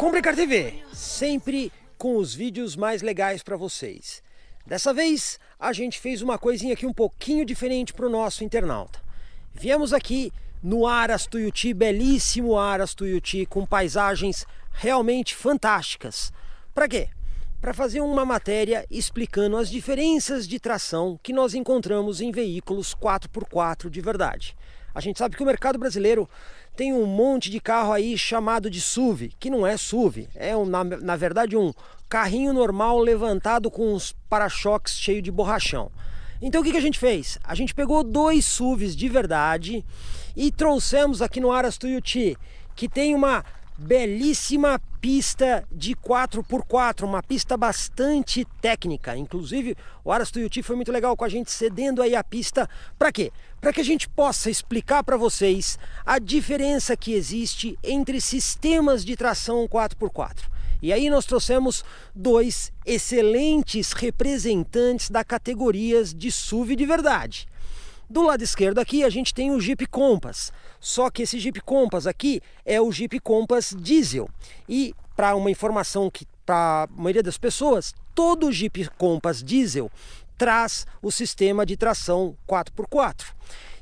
Compre TV, sempre com os vídeos mais legais para vocês. Dessa vez, a gente fez uma coisinha aqui um pouquinho diferente para o nosso internauta. Viemos aqui no Aras Tuiuti, belíssimo Aras Tuiuti, com paisagens realmente fantásticas. Para quê? Para fazer uma matéria explicando as diferenças de tração que nós encontramos em veículos 4x4 de verdade. A gente sabe que o mercado brasileiro tem um monte de carro aí chamado de SUV, que não é SUV, é na verdade um carrinho normal levantado com os para-choques cheios de borrachão. Então o que a gente fez? A gente pegou dois SUVs de verdade e trouxemos aqui no Aras Tuiuti, que tem uma belíssima pista de 4x4, uma pista bastante técnica. Inclusive o Aras Tuiuti foi muito legal com a gente cedendo aí a pista. Para quê? Para que a gente possa explicar para vocês a diferença que existe entre sistemas de tração 4x4. E aí nós trouxemos dois excelentes representantes da categorias de SUV de verdade. Do lado esquerdo aqui a gente tem o Jeep Compass, só que esse Jeep Compass aqui é o Jeep Compass diesel. E para uma informação que para a maioria das pessoas, todo Jeep Compass diesel traz o sistema de tração 4x4.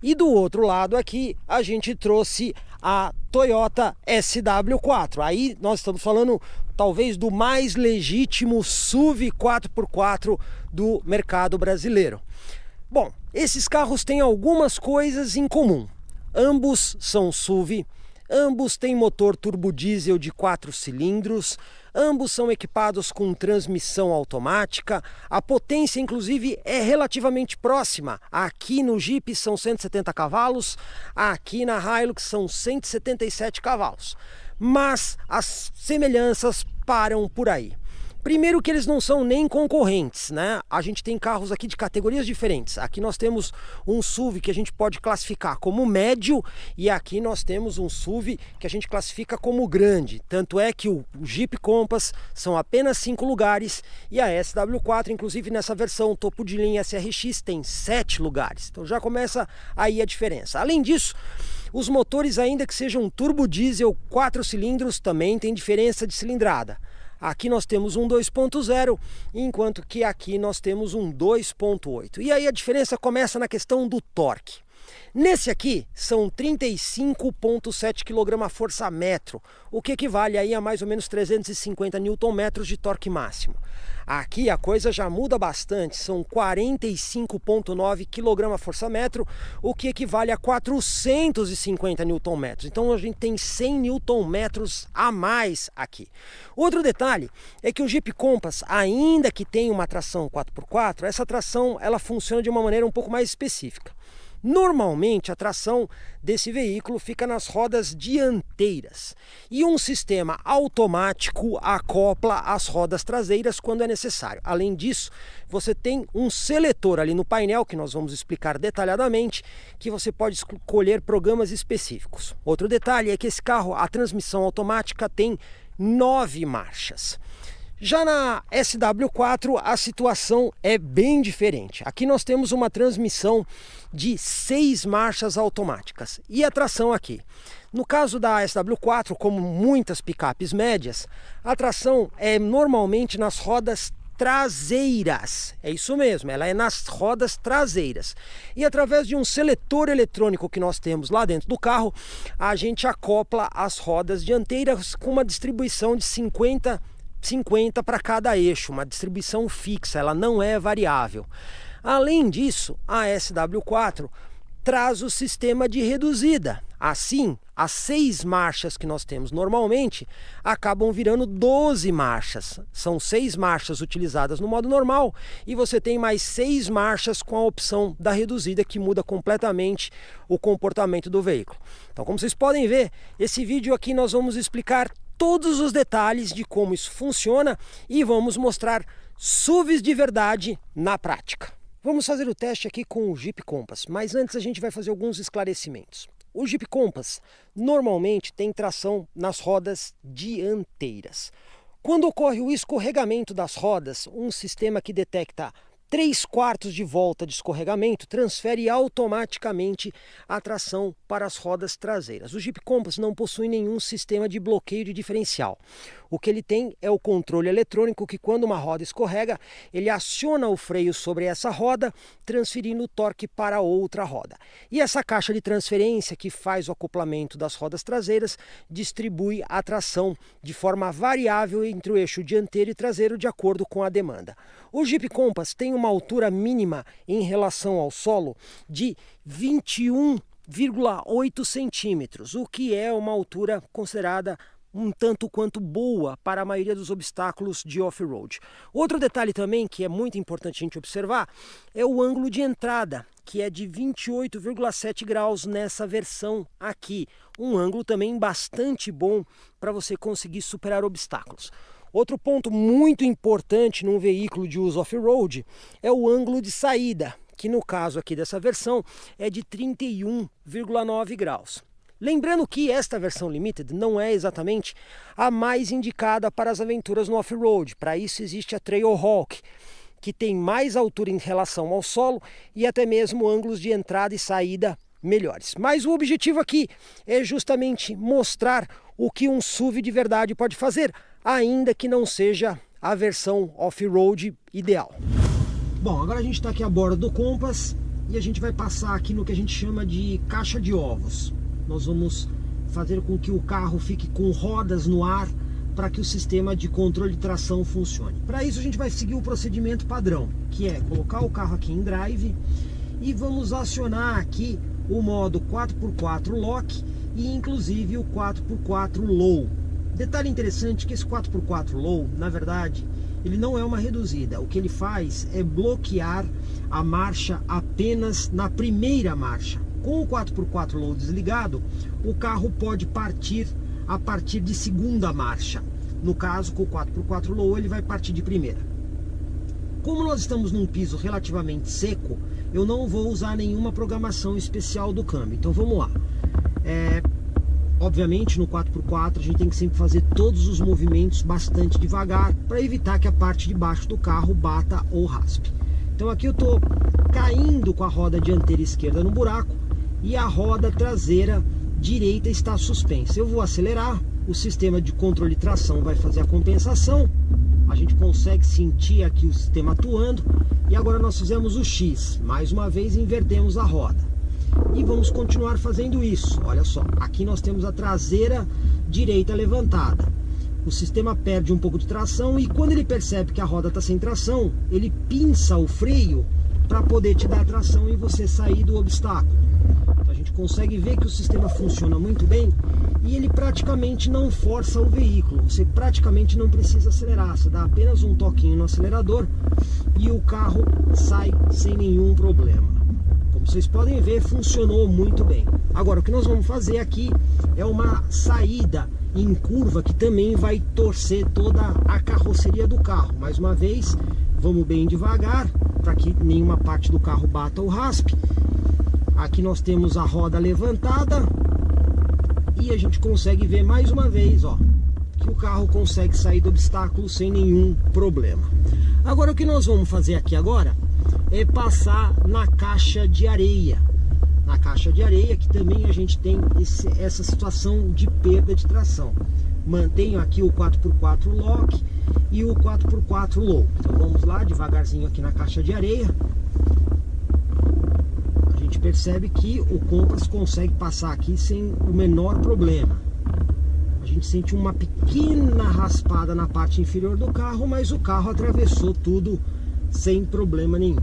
E do outro lado aqui a gente trouxe a Toyota SW4. Aí nós estamos falando talvez do mais legítimo SUV 4x4 do mercado brasileiro. Bom, esses carros têm algumas coisas em comum. Ambos são SUV, ambos têm motor turbodiesel de 4 cilindros, ambos são equipados com transmissão automática, a potência inclusive é relativamente próxima. Aqui no Jeep são 170 cavalos, aqui na Hilux são 177 cavalos. Mas as semelhanças param por aí. Primeiro que eles não são nem concorrentes, né? A gente tem carros aqui de categorias diferentes. Aqui nós temos um SUV que a gente pode classificar como médio e aqui nós temos um SUV que a gente classifica como grande. Tanto é que o Jeep Compass são apenas 5 lugares e a SW4, inclusive nessa versão topo de linha SRX, tem 7 lugares. Então já começa aí a diferença. Além disso, os motores, ainda que sejam turbo diesel 4 cilindros, também tem diferença de cilindrada. Aqui nós temos um 2.0, enquanto que aqui nós temos um 2.8. E aí a diferença começa na questão do torque. Nesse aqui são 35,7 kgfm, o que equivale aí a mais ou menos 350 Nm de torque máximo. Aqui a coisa já muda bastante, são 45,9 kgfm, o que equivale a 450 Nm. Então a gente tem 100 Nm a mais aqui. Outro detalhe é que o Jeep Compass, ainda que tenha uma tração 4x4, essa tração ela funciona de uma maneira um pouco mais específica. Normalmente a tração desse veículo fica nas rodas dianteiras e um sistema automático acopla as rodas traseiras quando é necessário. Além disso, você tem um seletor ali no painel, que nós vamos explicar detalhadamente, que você pode escolher programas específicos. Outro detalhe é que esse carro, a transmissão automática tem 9 marchas. Já na SW4 a situação é bem diferente. Aqui nós temos uma transmissão de 6 marchas automáticas e a tração aqui. No caso da SW4, como muitas picapes médias, a tração é normalmente nas rodas traseiras. É isso mesmo, ela é nas rodas traseiras. E através de um seletor eletrônico que nós temos lá dentro do carro, a gente acopla as rodas dianteiras com uma distribuição de 50 para cada eixo, uma distribuição fixa, ela não é variável. Além disso, a SW4 traz o sistema de reduzida. Assim, as 6 marchas que nós temos normalmente acabam virando 12 marchas. São 6 marchas utilizadas no modo normal e você tem mais 6 marchas com a opção da reduzida, que muda completamente o comportamento do veículo. Então, como vocês podem ver, esse vídeo aqui nós vamos explicar todos os detalhes de como isso funciona e vamos mostrar SUVs de verdade na prática. Vamos fazer o teste aqui com o Jeep Compass, mas antes a gente vai fazer alguns esclarecimentos. O Jeep Compass normalmente tem tração nas rodas dianteiras. Quando ocorre o escorregamento das rodas, um sistema que detecta 3/4 de volta de escorregamento transfere automaticamente a tração para as rodas traseiras. O Jeep Compass não possui nenhum sistema de bloqueio de diferencial. O que ele tem é o controle eletrônico que, quando uma roda escorrega, ele aciona o freio sobre essa roda, transferindo o torque para outra roda. E essa caixa de transferência que faz o acoplamento das rodas traseiras distribui a tração de forma variável entre o eixo dianteiro e traseiro de acordo com a demanda. O Jeep Compass tem uma altura mínima em relação ao solo de 21,8 centímetros, o que é uma altura considerada um tanto quanto boa para a maioria dos obstáculos de off-road. Outro detalhe também que é muito importante a gente observar é o ângulo de entrada, que é de 28,7 graus nessa versão aqui. Um ângulo também bastante bom para você conseguir superar obstáculos. Outro ponto muito importante num veículo de uso off-road é o ângulo de saída, que no caso aqui dessa versão é de 31,9 graus. Lembrando que esta versão Limited não é exatamente a mais indicada para as aventuras no off-road. Para isso existe a Trailhawk, que tem mais altura em relação ao solo e até mesmo ângulos de entrada e saída melhores. Mas o objetivo aqui é justamente mostrar o que um SUV de verdade pode fazer, ainda que não seja a versão off-road ideal. Bom, agora a gente está aqui a bordo do Compass e a gente vai passar aqui no que a gente chama de caixa de ovos. Nós vamos fazer com que o carro fique com rodas no ar para que o sistema de controle de tração funcione. Para isso a gente vai seguir o procedimento padrão, que é colocar o carro aqui em drive e vamos acionar aqui o modo 4x4 Lock e inclusive o 4x4 Low. Detalhe interessante que esse 4x4 Low, na verdade, ele não é uma reduzida. O que ele faz é bloquear a marcha apenas na primeira marcha. Com o 4x4 Low desligado, o carro pode partir a partir de segunda marcha. No caso, com o 4x4 Low, ele vai partir de primeira. Como nós estamos num piso relativamente seco, eu não vou usar nenhuma programação especial do câmbio. Então vamos lá. Obviamente no 4x4 a gente tem que sempre fazer todos os movimentos bastante devagar para evitar que a parte de baixo do carro bata ou raspe. Então aqui eu estou caindo com a roda dianteira esquerda no buraco e a roda traseira direita está suspensa. Eu vou acelerar, o sistema de controle de tração vai fazer a compensação, a gente consegue sentir aqui o sistema atuando e agora nós fizemos o X, mais uma vez invertemos a roda. E vamos continuar fazendo isso. Olha só, aqui nós temos a traseira direita levantada. O sistema perde um pouco de tração e quando ele percebe que a roda está sem tração, ele pinça o freio para poder te dar tração e você sair do obstáculo. Então a gente consegue ver que o sistema funciona muito bem e ele praticamente não força o veículo. Você praticamente não precisa acelerar, você dá apenas um toquinho no acelerador e o carro sai sem nenhum problema. Vocês podem ver, funcionou muito bem. Agora, o que nós vamos fazer aqui é uma saída em curva que também vai torcer toda a carroceria do carro. Mais uma vez, vamos bem devagar, para que nenhuma parte do carro bata ou raspe. Aqui nós temos a roda levantada e a gente consegue ver mais uma vez, ó, que o carro consegue sair do obstáculo sem nenhum problema. Agora, o que nós vamos fazer aqui agora é passar na caixa de areia. Na caixa de areia que também a gente tem essa situação de perda de tração. Mantenho aqui o 4x4 Lock e o 4x4 Low. Então vamos lá, devagarzinho aqui na caixa de areia. A gente percebe que o Compass consegue passar aqui sem o menor problema. A gente sente uma pequena raspada na parte inferior do carro, mas o carro atravessou tudo sem problema nenhum.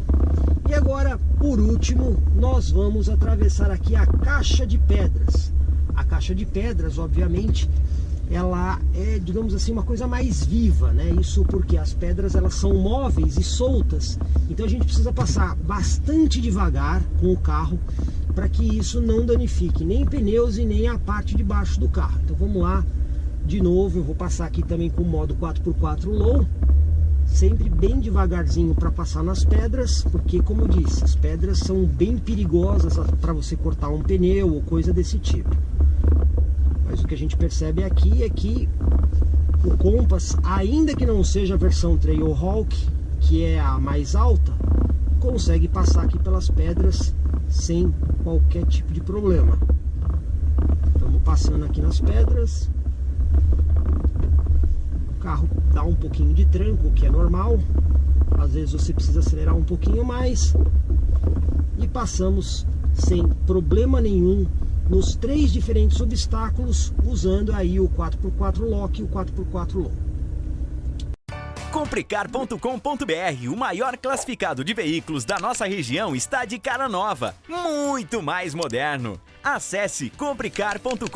E agora, por último, nós vamos atravessar aqui a caixa de pedras. A caixa de pedras, obviamente, ela é, digamos assim, uma coisa mais viva, né? Isso porque as pedras elas são móveis e soltas, então a gente precisa passar bastante devagar com o carro para que isso não danifique nem pneus e nem a parte de baixo do carro. Então vamos lá, de novo, eu vou passar aqui também com o modo 4x4 Low, sempre bem devagarzinho para passar nas pedras, porque como eu disse, as pedras são bem perigosas para você cortar um pneu ou coisa desse tipo. Mas o que a gente percebe aqui é que o Compass, ainda que não seja a versão Trailhawk, que é a mais alta, consegue passar aqui pelas pedras sem qualquer tipo de problema. Estamos passando aqui nas pedras. carro dá um pouquinho de tranco, que é normal. Às vezes você precisa acelerar um pouquinho mais. E passamos sem problema nenhum nos 3 diferentes obstáculos, usando aí o 4x4 Lock e o 4x4 Low. Comprecar.com.br, o maior classificado de veículos da nossa região, está de cara nova, muito mais moderno. Acesse comprecar.com.br.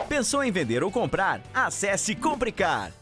Pensou em vender ou comprar? Acesse Comprecar.